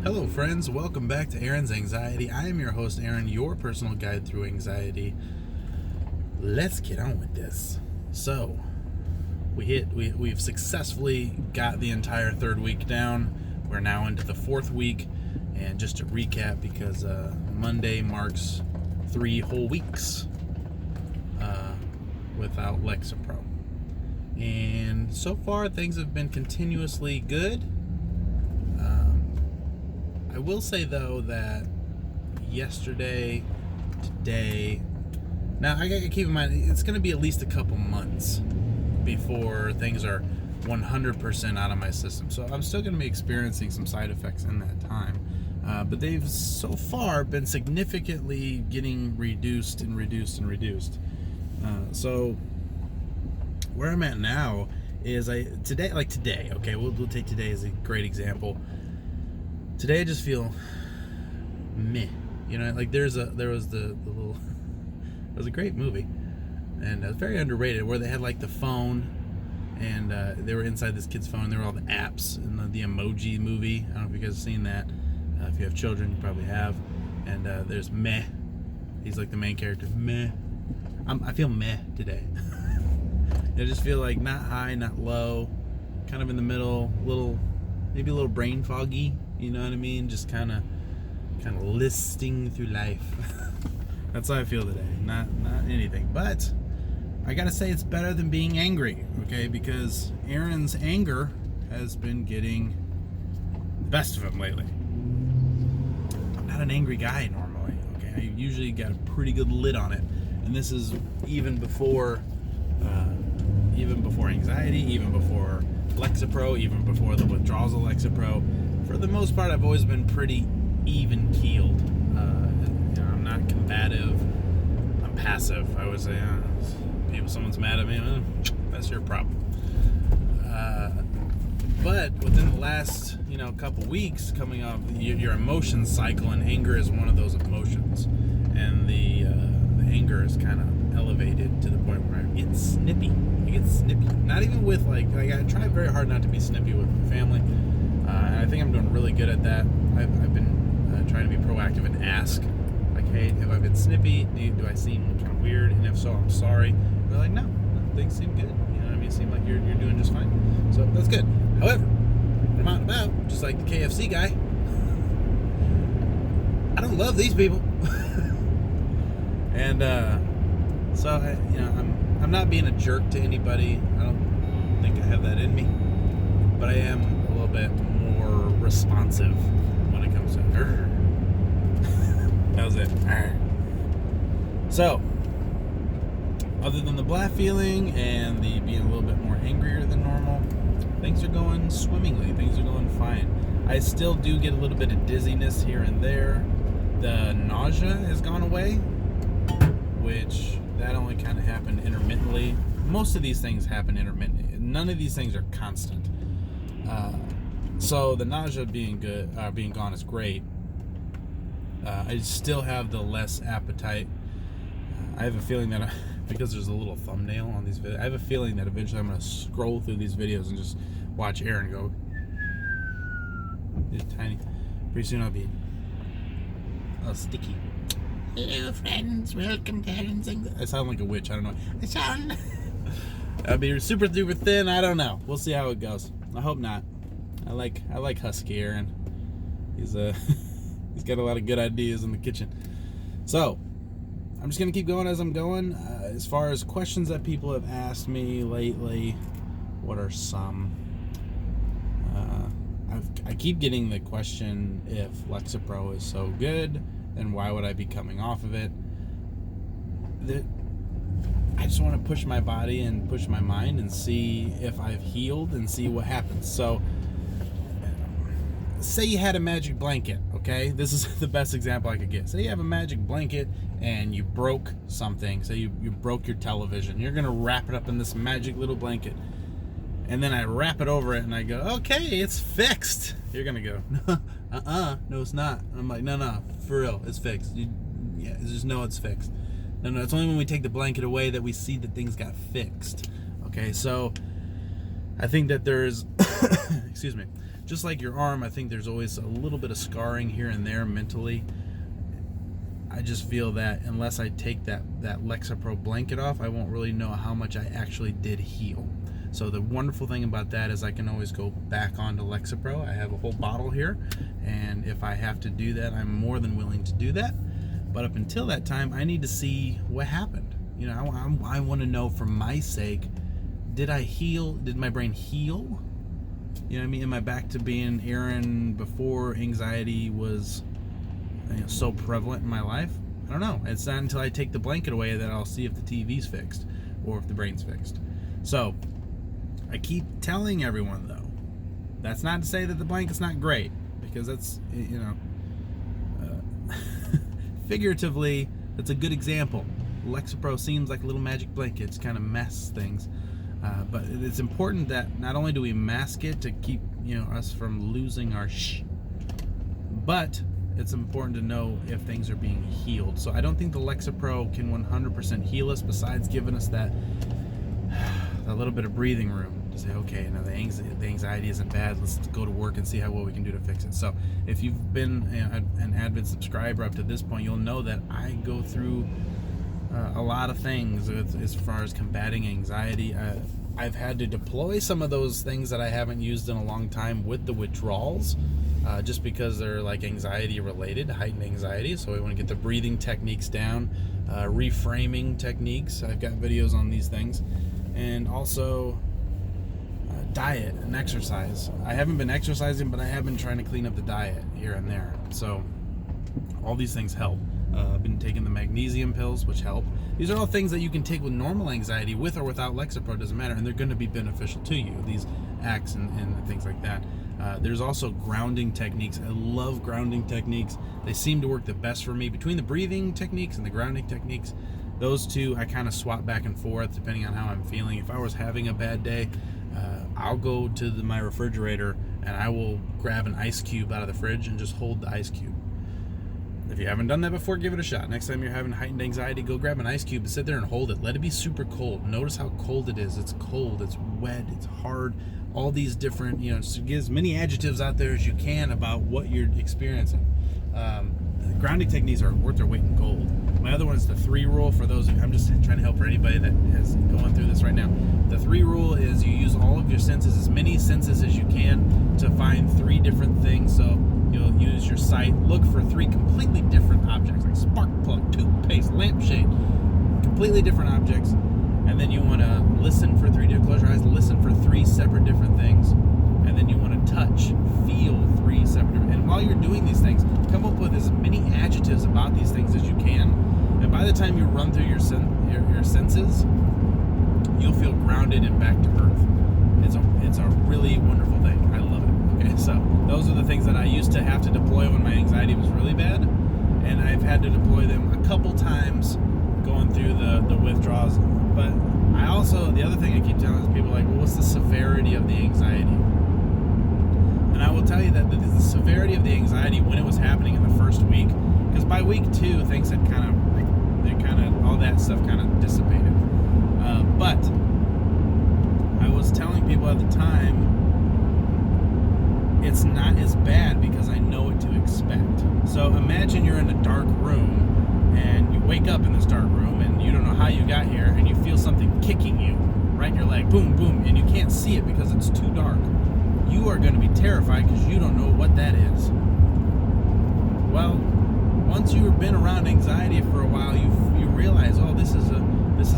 Hello friends, welcome back to Aaron's Anxiety. I am your host Aaron, your personal guide through anxiety. Let's get on with this. So, we've successfully got the entire third week down. We're now into the fourth week, and just to recap, because Monday marks 3 whole weeks without Lexapro. And so far things have been continuously good. I will say though that yesterday, today, now I gotta keep in mind it's gonna be at least a couple months before things are 100% out of my system. So I'm still gonna be experiencing some side effects in that time. But they've so far been significantly getting reduced. So where I'm at now is today, okay, we'll take today as a great example. Today I just feel meh, like there was the little, it was a great movie, and it was very underrated, where they had like the phone, and they were inside this kid's phone. There were all the apps and the emoji movie. I don't know if you guys have seen that. If you have children, you probably have. And there's meh. He's like the main character. Meh. I feel meh today. I just feel like not high, not low, kind of in the middle, maybe a little brain foggy. You know what I mean? Just kind of listing through life. That's how I feel today. Not anything. But I gotta say it's better than being angry, okay? Because Aaron's anger has been getting the best of him lately. I'm not an angry guy normally, okay? I usually got a pretty good lid on it. And this is even before anxiety, even before Lexapro, even before the withdrawals of Lexapro. For the most part, I've always been pretty even-keeled. I'm not combative. I'm passive. I always say, someone's mad at me, that's your problem. But within the last, couple weeks, coming off your emotion cycle, and anger is one of those emotions, and the anger is kind of elevated to the point where I get snippy. Not even with like I try very hard not to be snippy with my family. And I think I'm doing really good at that. I've been trying to be proactive and ask, like, hey, have I been snippy? Do I seem kind of weird? And if so, I'm sorry. And they're like, no, things seem good. You know what I mean? Seem like you're doing just fine. So that's good. However, when I'm out and about, just like the KFC guy, I don't love these people. And so I'm not being a jerk to anybody. I don't think I have that in me, but I am a little bit more responsive when it comes to that was it. So, other than the blah feeling and the being a little bit more angrier than normal, things are going swimmingly. Things are going fine. I still do get a little bit of dizziness here and there. The nausea has gone away, which that only kind of happened intermittently. Most of these things happen intermittently. None of these things are constant. So the nausea being gone is great. I still have the less appetite. I have a feeling that because there's a little thumbnail on these videos, I have a feeling that eventually I'm going to scroll through these videos and just watch Aaron go. It's tiny. Pretty soon I'll be sticky. Hello friends, welcome to Aaron's Anxiety. I sound like a witch, I don't know. I'll be super duper thin, I don't know. We'll see how it goes. I hope not. I like husky Aaron. He's he's got a lot of good ideas in the kitchen. So I'm just gonna keep going as I'm going. As far as questions that people have asked me lately, what are some? I keep getting the question, if Lexapro is so good, then why would I be coming off of it? I just want to push my body and push my mind and see if I've healed and see what happens. So, say you had a magic blanket, okay? This is the best example I could get. Say you have a magic blanket and you broke something. Say you broke your television. You're going to wrap it up in this magic little blanket. And then I wrap it over it and I go, okay, it's fixed. You're going to go, no, it's not. And I'm like, no, for real, it's fixed. Just know it's fixed. No, it's only when we take the blanket away that we see that things got fixed. Okay, so I think that there's, excuse me, just like your arm, I think there's always a little bit of scarring here and there mentally. I just feel that unless I take that Lexapro blanket off, I won't really know how much I actually did heal. So the wonderful thing about that is I can always go back onto Lexapro. I have a whole bottle here, and if I have to do that, I'm more than willing to do that. But up until that time, I need to see what happened. You know, I want to know for my sake, did I heal? Did my brain heal? You know what I mean? Am I back to being Aaron before anxiety was so prevalent in my life? I don't know. It's not until I take the blanket away that I'll see if the TV's fixed or if the brain's fixed. So I keep telling everyone, though, that's not to say that the blanket's not great, because that's, figuratively, that's a good example. Lexapro seems like a little magic blanket. It's kind of masks things. But it's important that not only do we mask it to keep, us from losing our but it's important to know if things are being healed. So I don't think the Lexapro can 100% heal us, besides giving us that a little bit of breathing room to say, okay, now the anxiety isn't bad. Let's go to work and see what we can do to fix it. So if you've been an avid subscriber up to this point, you'll know that I go through a lot of things as far as combating anxiety. I've had to deploy some of those things that I haven't used in a long time with the withdrawals, just because they're like anxiety related, heightened anxiety. So we want to get the breathing techniques down, reframing techniques. I've got videos on these things, and also diet and exercise. I haven't been exercising, but I have been trying to clean up the diet here and there. So all these things help. I've been taking the magnesium pills, which help. These are all things that you can take with normal anxiety, with or without Lexapro, doesn't matter, and they're going to be beneficial to you, these acts and things like that. There's also grounding techniques. I love grounding techniques. They seem to work the best for me. Between the breathing techniques and the grounding techniques, those two I kind of swap back and forth depending on how I'm feeling. If I was having a bad day, I'll go to my refrigerator and I will grab an ice cube out of the fridge and just hold the ice cube. If you haven't done that before, give it a shot. Next time you're having heightened anxiety, go grab an ice cube and sit there and hold it. Let it be super cold. Notice how cold it is. It's cold, it's wet, it's hard. All these different, give as many adjectives out there as you can about what you're experiencing. The grounding techniques are worth their weight in gold. My other one is the 3 rule. For those, I'm just trying to help for anybody that is going through this right now. The 3 rule is you use all of your senses, as many senses as you can, to find 3 different things. So you'll use your sight, look for 3 completely different objects, like spark plug, toothpaste, lampshade, completely different objects. And then you want to listen for 3 different, close your eyes, listen for 3 separate different things. And then you want to touch, feel 3 separate different. And while you're doing these things, come up with as many adjectives about these things as you can. And by the time you run through your senses, you'll feel grounded and back to earth. It's a really wonderful thing. I love it. Okay, so those are the things that I used to have to deploy when my anxiety was really bad, and I've had to deploy them a couple times going through the withdrawals. But I also, the other thing I keep telling people, like, well, what's the severity of the anxiety? And I will tell you that the severity of the anxiety when it was happening in the first week, because by week 2 things had all that stuff kind of dissipated. But I was telling people at the time, it's not as bad because I know what to expect. So imagine you're in a dark room and you wake up in this dark room and you don't know how you got here, and you feel something kicking you right in your leg, boom, boom, and you can't see it because it's too dark. You are going to be terrified because you don't know what that is. Well, once you've been around anxiety for a while, you realize, oh, this is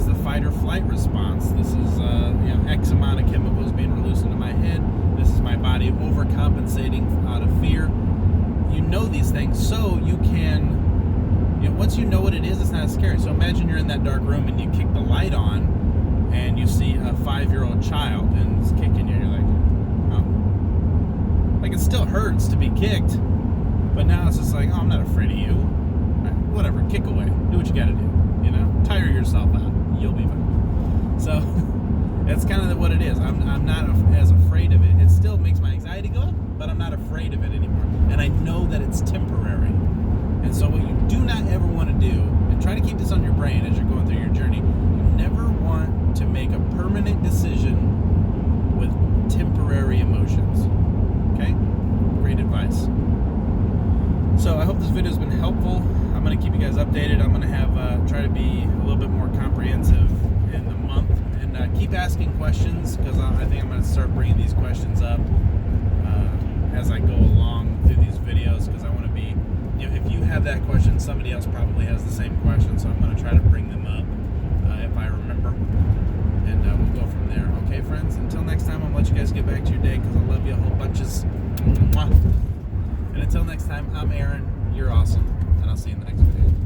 the fight or flight response. This is X amount of chemicals being released into my head. This is my body overcompensating out of fear. You know these things, so you can, once you know what it is, it's not scary. So imagine you're in that dark room and you kick the light on and you see a 5-year-old child and it's kicking you. You're like, oh. Like, it still hurts to be kicked, but now it's just like, oh, I'm not afraid of you. Whatever, kick away. Do what you gotta do. Tire yourself out. You'll be fine. So that's kind of what it is. I'm not as afraid of it. It still makes my anxiety go up, but I'm not afraid of it anymore. And I know that it's temporary. And so what you do not ever want to do, and try to keep this on your brain as you're going through your journey, you never want to make a permanent decision with temporary emotions. Okay? Great advice. So I hope this video has been helpful. I'm going to keep you guys updated. I'm going to have try to be a little bit more comprehensive in the month, and keep asking questions, because I think I'm going to start bringing these questions up as I go along through these videos, because I want to be, if you have that question, somebody else probably has the same question, so I'm going to try to bring them up if I remember, and we'll go from there. Okay, friends? Until next time, I'm going to let you guys get back to your day, because I love you a whole bunches. And until next time, I'm Aaron. You're awesome, and I'll see you in the next video.